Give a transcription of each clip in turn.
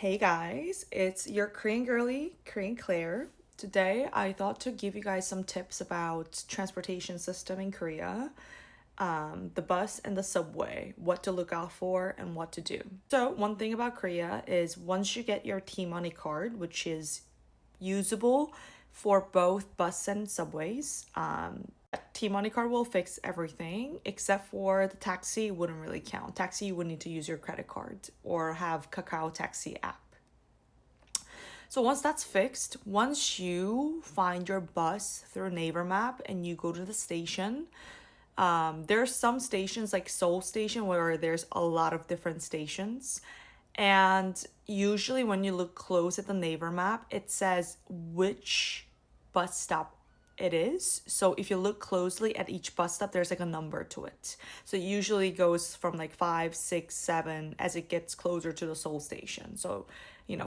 Hey guys, it's your Korean girly, Korean Claire. Today I thought to give you guys some tips about transportation system in Korea, the bus and the subway, what to look out for and what to do. So one thing about Korea is once you get your T-money card, which is usable for both bus and subways, T-money card will fix everything except for the taxi wouldn't really count. Taxi you would need to use your credit card or have Kakao Taxi app. So once that's fixed, once you find your bus through Naver Map and you go to the station, there's some stations like Seoul Station where there's a lot of different stations. And usually when you look close at the Naver Map, it says which bus stop it is. So if you look closely at each bus stop, there's like a number to it. So it usually goes from like 5, 6, 7 as it gets closer to the Seoul Station. So,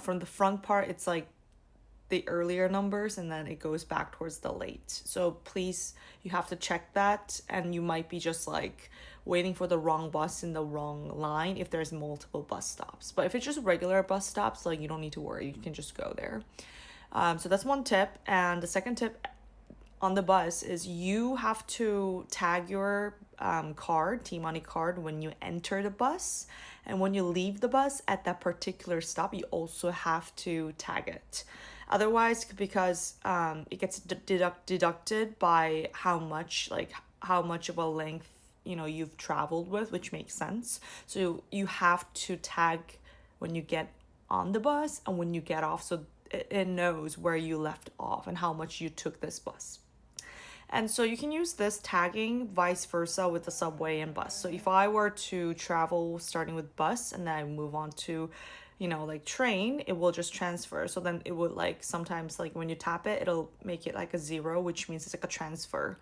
from the front part, it's like the earlier numbers and then it goes back towards the late. So please, you have to check that, and you might be just like waiting for the wrong bus in the wrong line if there's multiple bus stops. But if it's just regular bus stops, like you don't need to worry, you can just go there. So that's one tip. And the second tip on the bus is you have to tag your card, T-Money card, when you enter the bus. And when you leave the bus at that particular stop, you also have to tag it. Otherwise, because it gets deducted by how much of a length you've traveled with, which makes sense. So you have to tag when you get on the bus and when you get off, so it knows where you left off and how much you took this bus. And so you can use this tagging vice versa with the subway and bus. So if I were to travel starting with bus and then I move on to, like train, it will just transfer. So then it would like sometimes like when you tap it, it'll make it like a 0, which means it's like a transfer.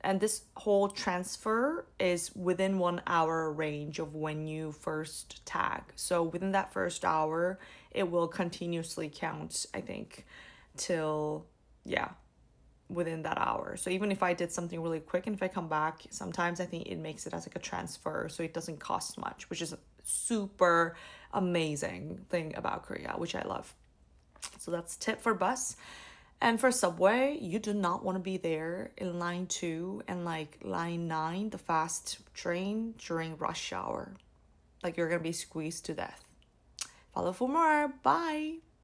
And this whole transfer is within 1 hour range of when you first tag. So within that first hour, it will continuously count, I think, till, yeah, within that hour. So even if I did something really quick and if I come back, sometimes I think it makes it as like a transfer, so it doesn't cost much, which is a super amazing thing about Korea, which I love. So that's tip for bus. And for subway, you do not want to be there in line 2 and like line 9, the fast train, during rush hour. Like you're going to be squeezed to death. Follow for more. Bye.